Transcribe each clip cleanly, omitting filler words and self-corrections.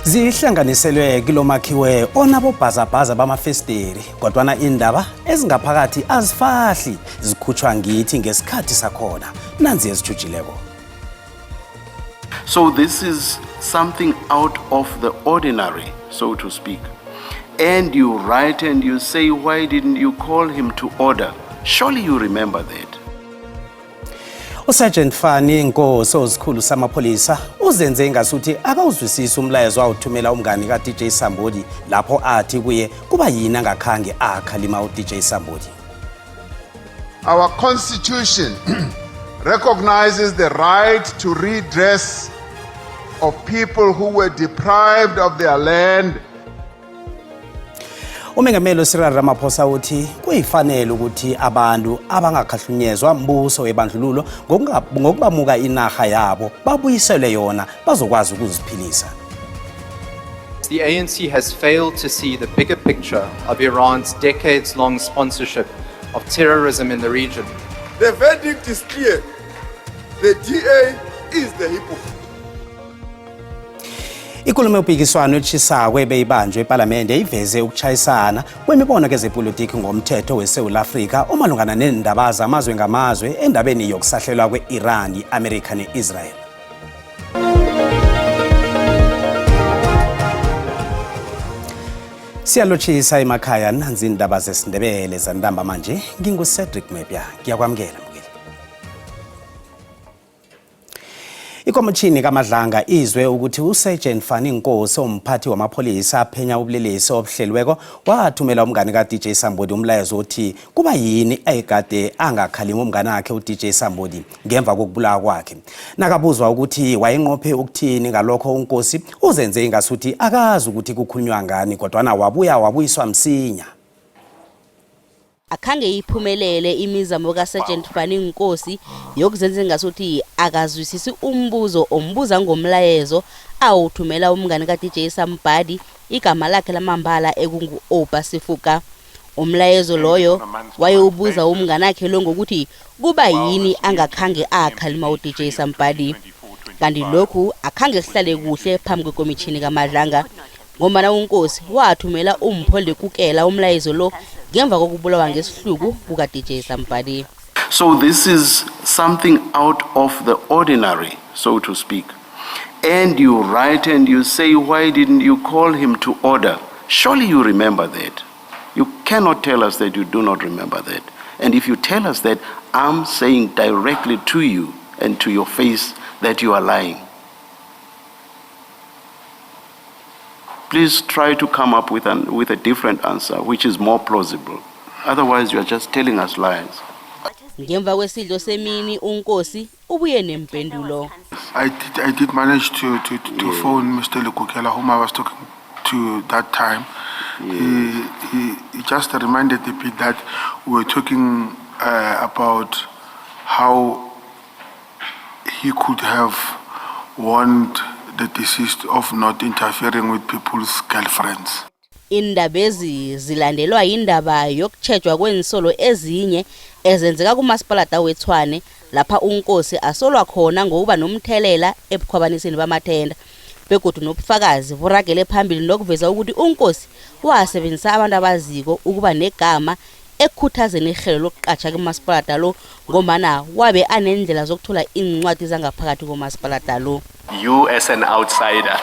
Zihlanganiselwe kilomakhiwe onabobhazabhaza bamafesteri kodwana indaba ezingaphakathi azifahli zikhutshwa ngithi ngesikhathi sakhona nanzi ezijujileko. So this is something out of the ordinary, so to speak. And you write and you say, why didn't you call him to order? Surely you remember that. Sergeant Fani Nkosi osikhulu samapholisa uzenze ingasuthi akawuzwisisa umlayezo awuthumela umngani ka DJ Sambodi lapho athi kuye kuba yini angakhange akhalima u DJ Sambodi. Our constitution recognizes the right to redress of people who were deprived of their land. Umengameli Cyril Ramaphosa uthi kuyifanele ukuthi abantu abangakhahlunyezwa mbuso webandlululo ngokubamuka inaga yabo babuyisele yona bazokwazi ukuziphilisa. The ANC has failed to see the bigger picture of Iran's decades-long sponsorship of terrorism in the region. The verdict is clear. The DA is the hypocrite. Ikulumo yopikiswano etshisako ebeyibanjwe eParliamente iveze ukuchayisana kwemibono kezepolitiki ngomthetho weSouth Africa omalungana nendaba zamazwe ngamazwe endabeni yokusahlelwa kweIran, iAmerica neIsrael. Siyalochisa emakhaya nanzi indaba zesiNdebele zandamba manje nginguCedric Mepya ngiyakwamkela. Ikomishini kaMadlanga izwe ukuthi uSergeant Fani Nkosi omphathi wamapholisa aphenya ubulelesi obuhlelweko wathumela umngani ka DJ Sambodi umlayezo othi kuba yini ayekade angakhalima umngani wakhe u DJ Sambodi ngemva kokubulawa kwakhe. Nakabuzwa ukuthi wayenqophe ukuthini ngalokho uNkosi uzenze ingasuthi akazi ukuthi kukhulunywa ngani kodwa wabuyiswa msinya. Akhange iphumelele imizamo kaSergeant Fani Nkosi yokuzenza ngasuthi akazwisisi umbuzo ombuza ngomlayezo awuthumela umngani ka DJ Sambodi igama lakhe lamambala ekungu Opa Sifuka. Umlayezo loyo wayeubuza umngani wakhe lo ngokuthi kuba yini angakhange akhalima u DJ Sambodi. Kanti lokhu akhange sihlale kuhle phambi kwekomishini kaMadlanga. Ngombana uNkosi wathumela uMpholile Kukela umlayezo lo ngemva kokubulawa ngesihluku kuka DJ Sambodi. So this is something out of the ordinary, so to speak. And you write and you say, why didn't you call him to order? Surely you remember that. You cannot tell us that you do not remember that. And if you tell us that, I'm saying directly to you and to your face that you are lying. Please try to come up with a different answer, which is more plausible. Otherwise, you are just telling us lies. Ngemva kwesidlo semini uNkosi ubuye nempendulo. I did manage to phone Mr. Lekukela, whom I was talking to that time. He just reminded me that we were talking about how he could have warned the deceased of not interfering with people's girlfriends. Indabezi zilandelwa indaba yokutshejwa kwensolo ezinye ezenzeka kuMasipalata weTshwane lapha uNkosi asolwa khona ngokuba nomthelela ebukhwabaniseni bamathenda. Begodu nobufakazi buragele phambili nokuveza ukuthi uNkosi wasebenzisa abantu abaziko ukuba negama ekukhuthazeni ihlelo lokuqatsha kuMasipalata lo ngomana wabe anendlela zokuthola incwadi zangaphakathi kuMasipalata lo. You as an outsider,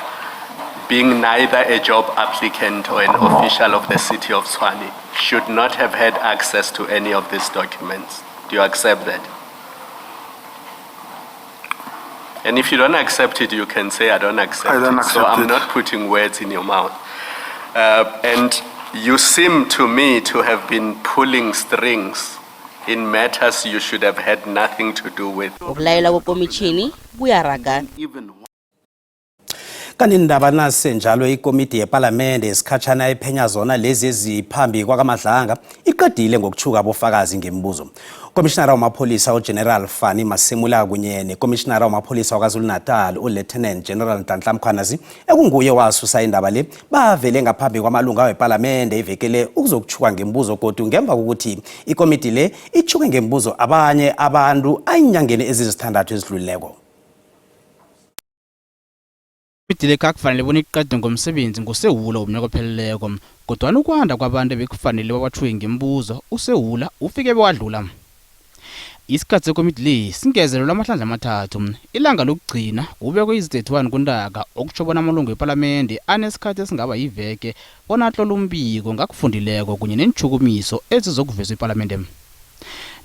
being neither a job applicant or an official of the city of Tshwane, should not have had access to any of these documents. Do you accept that? And if you don't accept it, you can say, I don't accept it. So I'm not putting words in your mouth. And you seem to me to have been pulling strings in matters you should have had nothing to do with. Ukulayela kwekomishini kuyaraga. Kanti indaba nasenjalo ikomiti yeParliamente esikhatshana ephenya zona lezi eziphambi kwakaMadlanga iqedile ngokuchuka abofakazi ngembuzo. Commissioner wamapholisa uGeneral Fani Masemula kunye neCommissioner wamapholisa waKwaZulu-Natal uLieutenant General Nhlanhla Mkhwanazi ekunguye wasusa indaba le bavele ngaphambi kwamalunga weParliamente ivekele ukuzokuchuka ngembuzo kodwa ngemva kokuthi ikomiti le ichuke ngembuzo abanye abantu ayinyangeni ezisithandathu ezidlulileko. Ikomiti kufanele bona iqede ngomsebenzi ngoSewula umnyaka opheleleko, kodwana ukwanda kwabantu ebekufanele babathuke ngemibuzo uSewula ufike bewadlula. Isikhathi sekomiti le singezelelwe amahlandla amathathu. Ilanga lokugcina kubekwe izi-31 kuNtaka okutsho bona amalungu ePalamende anesikhathi esingaba yiveke bona atlola umbiko ngakufundileko kunye nentshukumiso ezizokuvezwa ePalamende.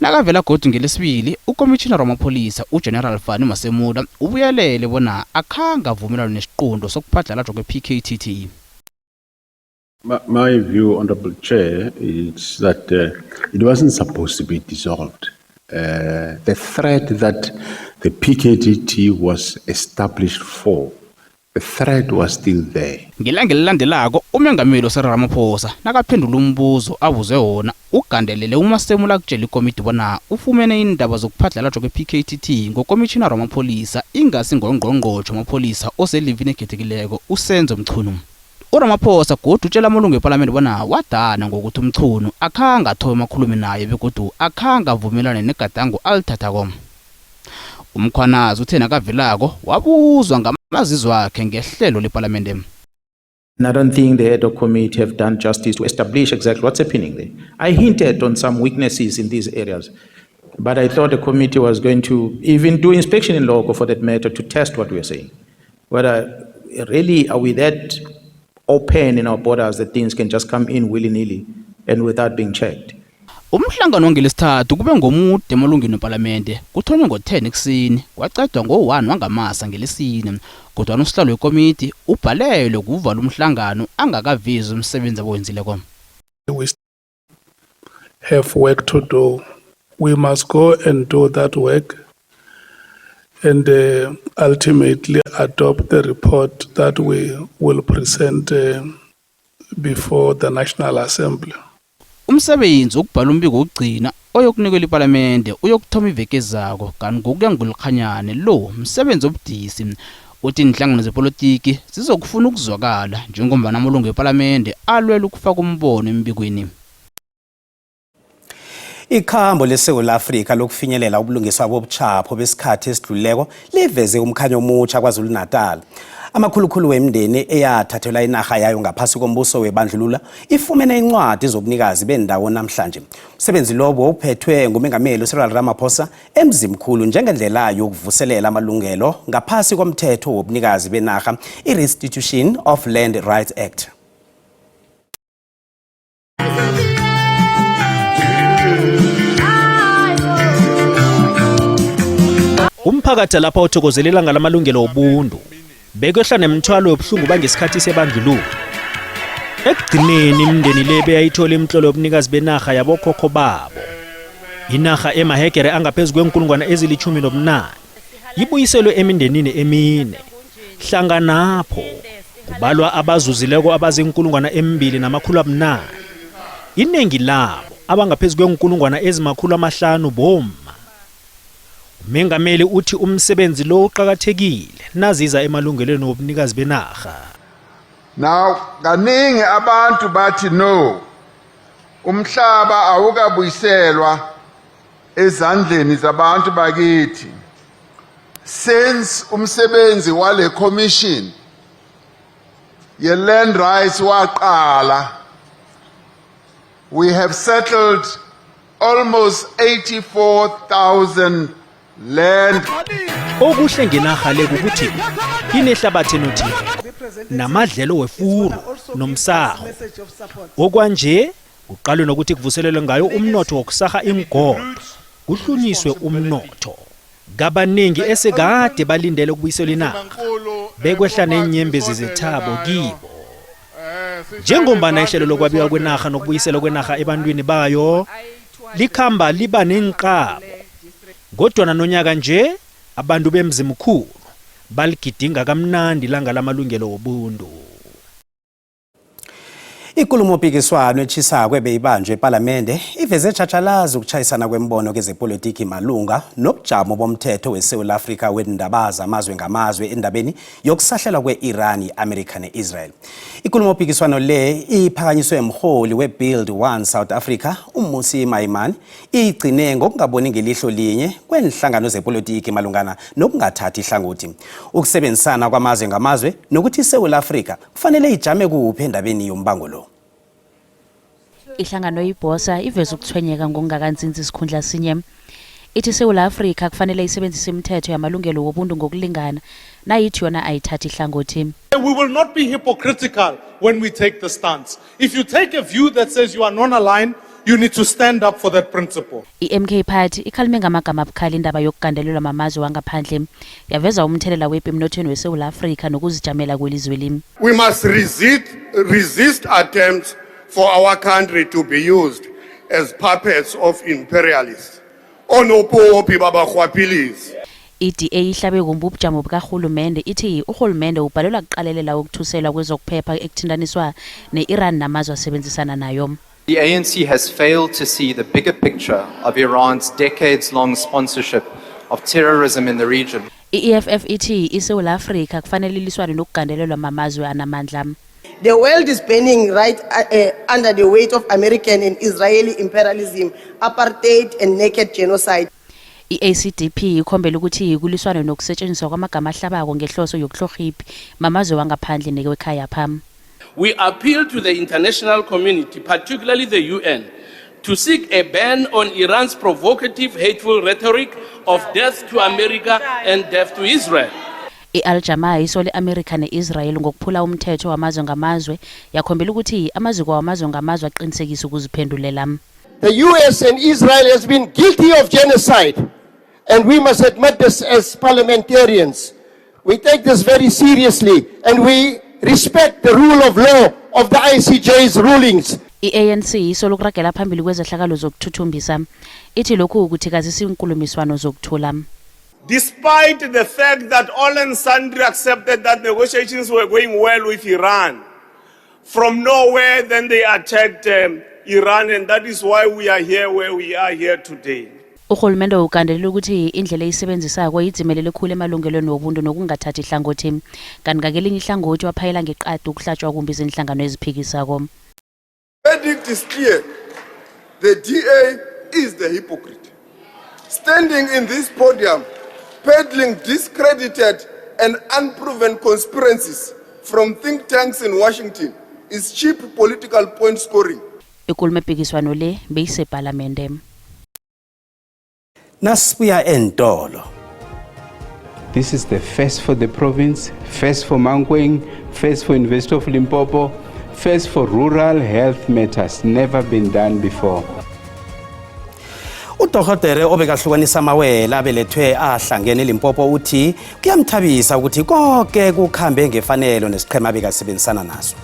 Nakavela godu ngelesibili, ukomitjhinara wamapholisa uGeneral Fani Masemula ubuyelele bona akhanga avumelana nesiqunto sokuphadlhalajwa kwe-PKTT. My view, Honorable Chair, is that it wasn't supposed to be dissolved. The threat that the PKTT was established for, the threat was still there. Ngelanga elilandelako umengameli uCyril Ramaphosa nakaphendula umbuzo abuze wona ugandelele uMasemula kutshela ikomiti bona ufumene indaba zokuphadlhalajwa kwe-PKTT ngokomitjhinara wamapholisa ingasi ngongqongqotjhe wamapholisa oselivini ekhethekileko uSenzo Mchunu. uRamaphosa godu utshela amalungu ePalamende bona wadana ngokuthi uMchunu akhanga athoma akhulume naye begodu akhanga avumelane negadango alithathako. Umkhwanazi uthe nakavelako wabuzwa ngamazizo akhe ngehlelo lePalamende. And I don't think the head of committee have done justice to establish exactly what's happening there. I hinted on some weaknesses in these areas, but I thought the committee was going to even do inspection in loco for that matter to test what we are saying. Whether really are we that open in our borders that things can just come in willy-nilly and without being checked. Umhlangano wangelesithathu kube ngomude emalungini ePalamende kuthonywe ngo-10 ekuseni kwaqedwa ngo-1 wangamasa ngelesine, kodwa usihlalo wekomiti ubhalelwe kuvala umhlangano angakavezi umsebenzi abawenzileko. We have work to do. We must go and do that work and ultimately adopt the report that we will present before the National Assembly. Umsebenzi ukubhala umbiko wokugcina oyokunikela iPalamende uyokuthoma iveke ezako kanti ngokuya ngolukhanyane lo msebenzi obudisi uthi inhlangano zepolitiki zizokufuna ukuzwakala njengoba namalungu ePalamende alwela ukufaka umbono embikweni. Ikhambo leSouth Africa lokufinyelela ubulungiswa bobuchapho besikhathi esidluleko liveze umkhanyo omutsha kwaZulu Natal. Amakhulukhulu wemndeni eyathathelwa inaga yayo ngaphasi kombuso webandlulula ifumene incwadi zobunikazi bendawo namhlanje. Umsebenzi lobo uphethwe ngumengameli uCyril Ramaphosa emzimkhulu njengendlela yokuvuselela amalungelo ngaphasi komthetho wobunikazi benaga i-Restitution of Land Rights Act. Umphakathi lapha uthokozelela ngalamalungelo obuntu bekwehla nemthwalo yobuhlungu bangesikhathi sebandlululo. Ekugcineni imindeni le beyayithola imitlolo yobunikazi benaga yabokhokho babo. Inaga emahekere angaphezulu kwenkulungwane ezili-18 ibuyiselwe emindenini emine. Hlanganapho kubalwa abazuzileko abazinkulungwane 2,800. Inengi labo abangaphezulu kwenkulungwane ezimakhulu 500 bomma. Umengameli uthi umsebenzi lo uqhakathekile naziza emalungelweni wobunikazi benaga. Now kaningi abantu bathi no, umhlaba awukabuyiselwa ezandleni zabantu bakithi. Since umsebenzi wale commission ye land rights waqala, we have settled almost 84,000 land. Okuhle ngenaga le ukuthi inehlabathi enothile namadlelo wefuru nomsaho. Okwanje uqalwe nokuthi kuvuselelwe ngayo umnotho wokusaha ingodo kuhlunyiswe umnotho. Gabaningi esegade balindele ukubuyiselwa inaga bekwehla nenyembezi zethabo kibo. Njengombana ihlelo lokwabiwa kwenaga nokubuyiselwa kwenaga ebantwini bayo likhamba liba nenqabo. Kodwa nonyaka nje abantu bemzimkhulu baligidinga kamnandi langa lamalungelo obuntu. Inkulumo-mpikiswano etshisako ebeyibanjwe ePalamende iveze tshashalazi ukuchayisana kwembono kezepolitiki malunga nobujamo bomthetho weSouth Africa wendaba zamazwe ngamazwe endabeni yokusahlelwa kwe-Iran, i-America ne-Israel. Inkulumo-mpikiswano le iphakanyiswe umholi we-Build One South Africa, uMmusi Maimane, igcine ngokungaboni ngelihlo linye kwenhlangano zepolitiki malungana nokungathathi ihlangothi, ukusebenzisana kwamazwe ngamazwe nokuthi iSouth Africa kufanele ijame kuphi endabeni yombango lo. Ihlangano iBosa iveza ukuthwenyeka ngokungakanzinzi isikhundla sinye. Ithi iSouth Africa kufanele isebenzise imithetho yamalungelo wobuntu ngokulingana, nayithi yona ayithathi ihlangothi. We will not be hypocritical when we take the stance. If you take a view that says you are non-aligned, you need to stand up for that principle. I-MK Party ikhalime ngamagama abukhali indaba yokugandelelwa mamazwe wangaphandle, yaveza umthelela wepi emnothweni weSouth Africa nokuzijamela kwelizwe limi. We must resist attempts for our country to be used as puppets of imperialists. Onopopi babakhwaphilisi. I-DA ihlabe kumbu ubujamo bukarhulumende, ithi urhulumende ubhalelwa kuqalelela ukuthuselwa kwezokuphepha ekuthintaniswa ne-Iran namazwe asebenzisana nayo. The ANC has failed to see the bigger picture of Iran's decades-long sponsorship of terrorism in the region. I-EFF ithi iSouth Africa kufanele iliswane nokugandelelwa mamazwe anamandla. The world is bending right under the weight of American and Israeli imperialism, apartheid and naked genocide. I-ACDP ikhombela ukuthi kuliswane nokusetshenziswa kwamagama ahlabako ngehloso yokuhlorhiphi mamazwe wangaphandle newekhaya pham. We appeal to the international community, particularly the UN, to seek a ban on Iran's provocative, hateful rhetoric of death to America and death to Israel. I-Al-Jamaa isole America ne-Israel ngokuphula umthetho wamazwe ngamazwe, yakhombela ukuthi amaziko wamazwe ngamazwe aqinisekise ukuziphendulela. The US and Israel has been guilty of genocide, and we must admit this as parliamentarians. We take this very seriously, and we respect the rule of law of the ICJ's rulings. I-ANC isole ukuragela phambili kwezehlakalo zokuthuthumbisa, ithi lokhu kuthikazisa inkulumiswano zokuthula. Despite the fact that all and sundry accepted that negotiations were going well with Iran, from nowhere then they attacked Iran, and that is why we are here where we are here today. Urhulumende ukandelela ukuthi indlela eyisebenzisako idzimelele khulu emalungelweni wobuntu nokungathathi ihlangothi, kanti ngakelinye ihlangothi waphayela ngeqadi ukuhlatshwa kumbi zenhlangano eziphikisako. Verdict is clear. The DA is the hypocrite. Standing in this podium, peddling discredited and unproven conspiracies from think tanks in Washington is cheap political point scoring. Inkulumo-mpikiswano le beyisePalamende. Nasibuya entolo. This is the first for the province, first for Mankweng, first for University of Limpopo, first for rural health matters, never been done before. Udokotela obekahlukanisa amawele abelethwe ahlangene eLimpopo uthi kuyamthabisa ukuthi konke kukhambe ngefanelo nesiqhema bekasebenzisana naso.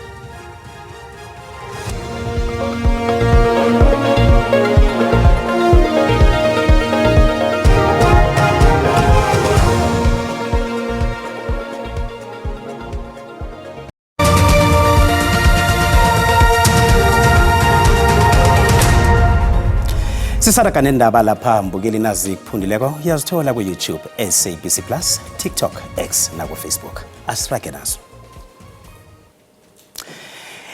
Sisaraka nendaba lapha mbukeli nazi kuphundileko yazithola ku YouTube, SABC Plus, TikTok, X na ku Facebook. Asirage nazo.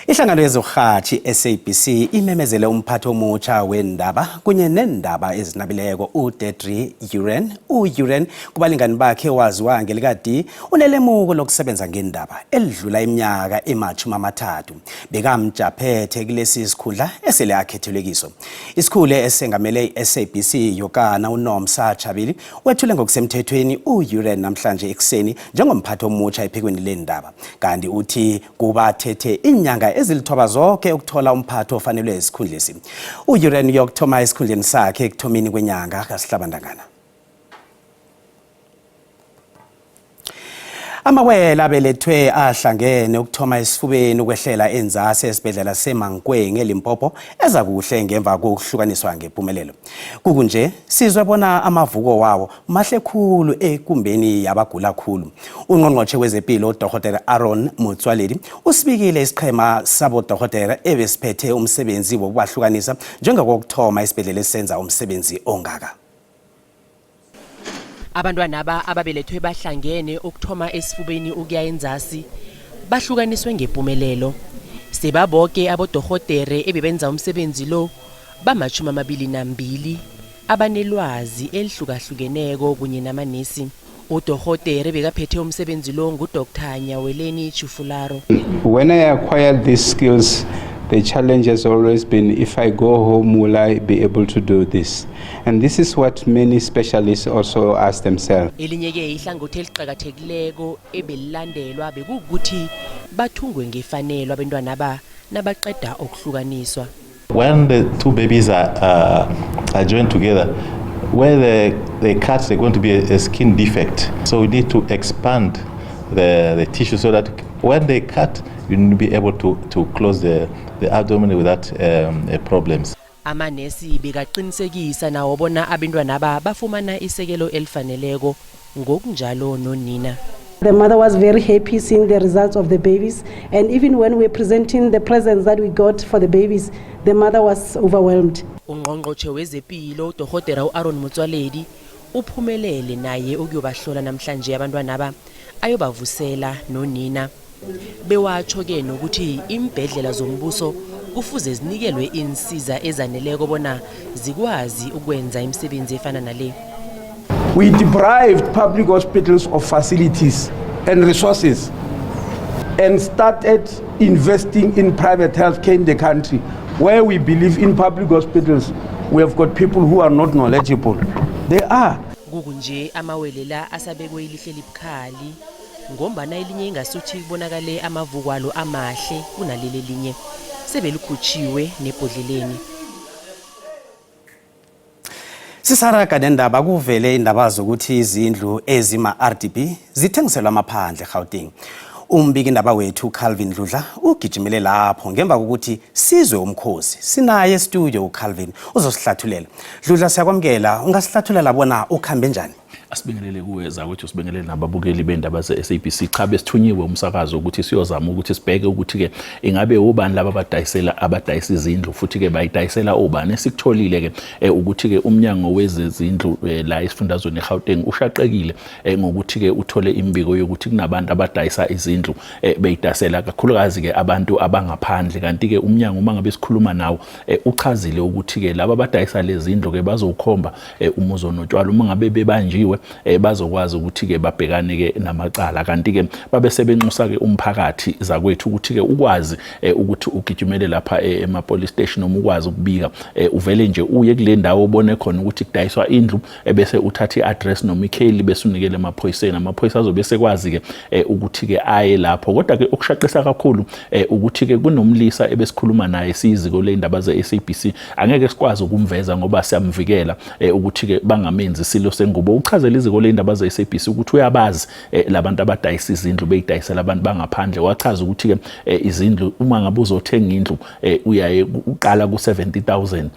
Ihlangano yezohathi SABC imemezele umphathi omutsha wendaba kunye nendaba ezinabileko uDedri Uren. UUren kubalingani bakhe waziwa ngelikadi unelemuko lokusebenza ngendaba elidlula iminyaka ema-30. Bekamjaphethe kulesi sikhundla esele akhethelwe kiso. Isikhule esengamele iSABC yokana uNomsa Chabili wethule ngokusemthethweni uUren namhlanje ekseni njengomphathi omutsha ephikweni lendaba. Kanti uthi kubathethe inyanga ezilithoba zonke ukuthola umphathi ofanelwe isikhundlesi. UUren yokuthoma esikhundleni sakhe ekuthomeni kwenyanga kaSihlabandangana. Amawele abelethwe ahlangene ukuthoma esifubeni ukwehlela enzasi esibhedlela seMankweng eLimpopo ezakuhle ngemva kokuhlukaniswa ngempumelelo. Kukunje sizwe bona amavuko wawo mahle khulu ekumbeni yabagula khulu. Ungqongqotjhe wezempilo Dr. Aaron Motsoaledi usibikile isiqhema sabo Dr. ebesiphethe umsebenzi wokubahlukanisa njengokuthoma esibhedlela esenza umsebenzi ongaka. Abantwana ababelethwe bahlangene ukuthoma esifubeni ukuya enzasi bahlukaniswe ngempumelelo. Sebaboke abodorhodere ebebenza umsebenzi lo bama-22 abanelwazi elihlukahlukeneko kunye namanesi. Udorhodere bekaphethe umsebenzi lo nguDr. Nyaweleni Chufularo. When I acquired these skills, the challenge has always been, if I go home, will I be able to do this? And this is what many specialists also ask themselves. Elinyeke ihlangothi eliqhakathekileko ebelilandelwa bekukuthi bathungwe ngefanelo abantwana nabaqeda okuhlukaniswa. When the two babies are joined together, where they cut, they're going to be a skin defect. So we need to expand the tissue so that when they cut, you need to be able to close the abdomen without problems. Amanesi bekaqinisekisa nawo bona abantwana bafumana isekelo elifaneleko ngokunjalo nonina. The mother was very happy seeing the results of the babies, and even when we were presenting the presents that we got for the babies, the mother was overwhelmed. Ungqongqotjhe wezempilo Dr. Aaron Motsoaledi uphumelele naye ukuyobahlola namhlanje abantwana ayobavusela nonina. Bewatsho ke nokuthi imbedlela zombuso kufuze zinikelwe insiza ezaneleko bona zikwazi ukwenza imisebenzi efana nale. We deprived public hospitals of facilities and resources and started investing in private healthcare in the country. Where we believe in public hospitals, we have got people who are not knowledgeable. They are. Kukunje amawelela asabekwe ilihle libukhali ngombana elinye ingasuthi kubonakale amavukwalo amahle kunaleli linye sebelikhutshiwe nebhodleleni. Sisaraga nendaba kuvele indaba zokuthi izindlu ezima-RDP zithengiselwa amaphandle eGauteng. Umbiki indaba wethu Calvin Dludla ugijimele lapho ngemva kokuthi sizwe umkhosi. Sinaye studio uCalvin uzosihlathulela. Dludla siyakwamkela, ungasihlathulela bona ukhambe njani? Asibingelele kuweza ukuthi usibingelele nababukeli bendaba ze-SABC. Cha besithunyiwe umsakazo ukuthi siyozama ukuthi sibheke ukuthi ke ingabe ubani laba abadayisa izindlu futhi ke bayidayisela ubani. Esikutholile ke ukuthi ke umnyango wezezindlu la esifundazweni eGauteng ushaqekile ngokuthi ke uthole imbiko yokuthi kunabantu abadayisa izindlu beyidayisela kakhulukazi ke abantu abangaphandle. Kanti ke umnyango uma ngabe sikhuluma nawo uchazile ukuthi ke laba abadayisa lezi zindlu ke bazokhomba umuzo notshwala uma ngabe bebanjiwe bazokwazi ukuthi ke babhekane ke namacala. Kanti ke babe sebenxusa ke umphakathi zakwethu ukuthi ke ukwazi ukuthi ugijimele lapha ema-police station noma ukwazi ukubika uvele nje uye kule ndawo ubone khona ukuthi kudayiswa indlu bese uthatha i-address noma ikheli bese unikele amaphoyiseni. Amaphoyisa azobe sekwazi ke ukuthi ke aye lapho. Kodwa ke okushaqisa kakhulu ukuthi ke kunomlisa ebesikhuluma naye siziko le ndaba ze-SABC angeke sikwazi ukumveza ngoba siyamvikela ukuthi ke bangamenzi isilo sengubo. Uchazela iziko le ndaba ze-SABC ukuthi uyabazi labantu abadayisa izindlu beyidayisela abantu bangaphandle. Wachaza ukuthi ke izindlu uma ngabe uzothenga indlu uyaye uqala ku-70,000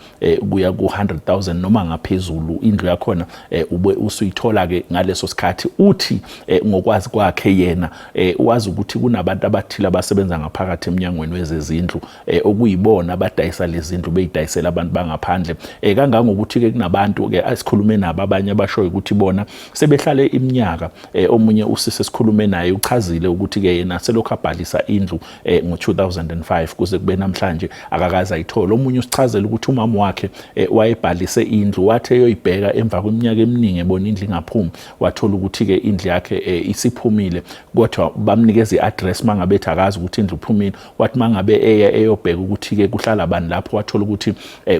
kuya ku-100,000 noma ngaphezulu. Indlu yakhona ube usuyithola ke ngaleso sikhathi. Uthi ngokwazi kwakhe yena wazi ukuthi kunabantu abathile abasebenza ngaphakathi eminyangweni wezezindlu okuyibona abadayisa lezi zindlu beyidayisela abantu bangaphandle. Kangangokuthi ke kunabantu ke asikhulume nabo abanye abashoyo ukuthi bona sebehlale iminyaka. Omunye usise sikhulume naye uchazile ukuthi ke yena selokhu abhalisa indlu ngo-2005 kuze kube namhlanje akakaze ayithola. Omunye usichazela ukuthi umama wakhe wayebhalise indlu wathi eyoyibheka emva kweminyaka eminingi ebona indlu ingaphumi wathola ukuthi ke indlu yakhe isiphumile kodwa bamnikeza i-address mangabe akazi ukuthi indlu iphumile. Wathi mangabe eyobheka ukuthi ke kuhlala abantu lapho wathola ukuthi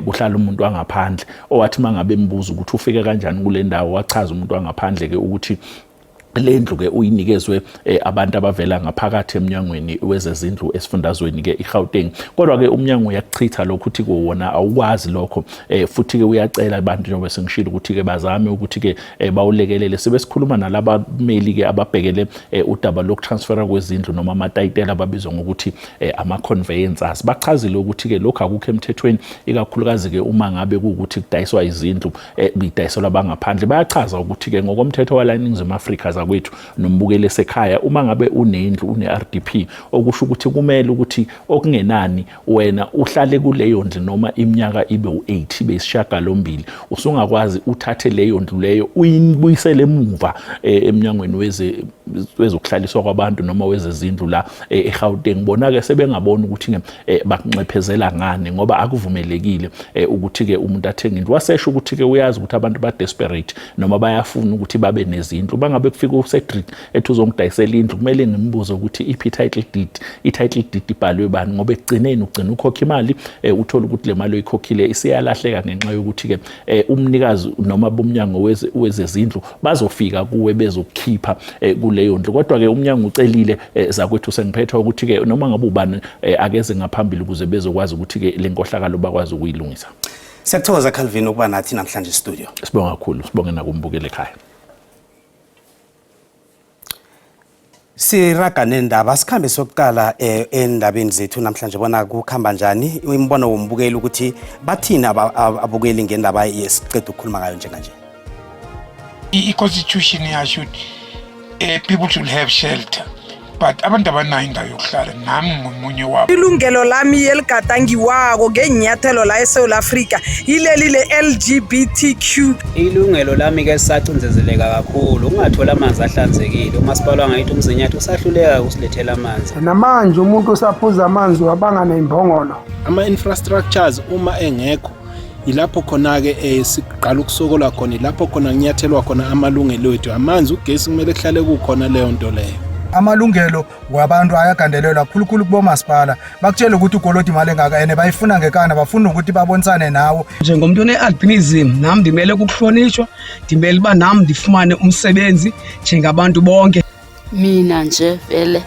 kuhlala umuntu wangaphandle. Owathi mangabe embuza ukuthi ufike kanjani kule ndawo wachaza umuntu wangaphandle ke ukuthi lendlu ke uyinikezwe abantu abavela ngaphakathi eminyangweni wezezindlu esifundazweni ke iGauteng. Kodwa ke umnyango uyachitha lokho uthi kuwona awukwazi lokho futhi ke uyacela abantu njengoba sengishilo ukuthi ke bazame ukuthi ke bawulekelele. Sebesikhuluma nalaba meli ke ababhekele udaba lokutransfera kwezindlu noma amatayitela ababizwa ngokuthi ama conveyancers. Bachazile ukuthi ke lokho akukho emthethweni ikakhulukazi ke uma ngabe kuukuthi kudayiswa izindlu bidayiselwa bangaphandle. Bayachaza ukuthi ke ngokomthetho wala eNingizimu Afrika zakwethu nombukele esekhaya uma ngabe unendlu une-RDP okusho ukuthi kumele ukuthi okungenani wena uhlale kuleyo ndlu noma iminyaka ibe u8 ibe isishiyagalombili usungakwazi uthathe leyo ndlu leyo uyibuyisele emuva eminyangweni wezokuhlaliswa kwabantu noma wezezindlu la eGauteng. Bona ke sebengabona ukuthi bakunxephezela ngane ngoba akuvumelekile ukuthi ke umuntu athenga indlu. Wasesho ukuthi ke uyazi ukuthi abantu ba desperate noma bayafuna ukuthi babe nezindlu. Bangabe kufika uSedrick ethi uzongidayisela indlu kumele ngimbuze ukuthi i-title deed ibhalwe bani ngoba ekugcineni ugcina ukhokha imali uthola ukuthi le mali oyikhokhile isiyalahleka ngenxa yokuthi ke umnikazi noma bomnyango wezezindlu bazofika kuwe bezokukhipha kuleyo ndlu. Kodwa ke umnyango ucelile zakwethu sengiphetha ukuthi ke noma ngabe ubani akeze ngaphambili ukuze bezokwazi ukuthi ke lenkohlakalo bakwazi ukuyilungisa. Siyathokoza Calvin ukuba nathi namhlanje studio. Sibonga kakhulu, sibonge nakumbukele ekhaya. Siraga nendaba sikhambe sokuqala endabeni zethu namhlanje bona kukhamba njani imbono wombukeli ukuthi bathina abukeli ngendaba yesiqedwe ukukhuluma ngayo njenganje. I-constitution yasho people should have shelter but abantu abanayo indawo yokuhlala nami ngomunye wabo. Ilungelo lami eligadangiwako ngenyathelo la eSouth Africa yileli le-LGBTQ. Ilungelo lami ke sisacinzezeleka kakhulu ungathola amanzi ahlanzekile umasipala ngayithi umzinyathi usahluleka usilethela amanzi. Namanje umuntu usaphuza amanzi wabangana imbongolo. Ama-infrastructures uma engekho ilapho khona ke siqala ukusokola khona ilapho khona kunyathelwa khona amalungelo ethu. Amanzi ugesi kumele kuhlale kukhona leyo nto leyo. Amalungelo wabantu ayagandelelwa khulukhulu kubo masipala bakutshela ukuthi ugolodi imali engaka ene bayifuna ngekana bafuna ukuthi babonisane nawo. Njengomuntu one-albinism nami ndimele kukuhlonishwa ndimele uba nami ndifumane umsebenzi njengabantu bonke. Mina nje vele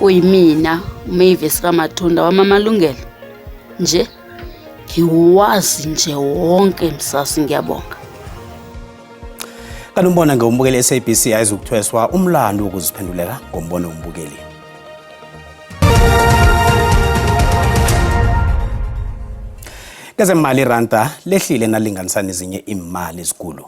uyimina uMavis kaMathunda wamamalungelo nje ngiwazi nje wonke Msasi ngiyabonga. Kanti umbona ngombukeli SABC ayizukuthweswa umlando ukuziphendulela ngombono wombukeli. Kezemali ranta lehlile nalinganisana nezinye imali ezinkulu.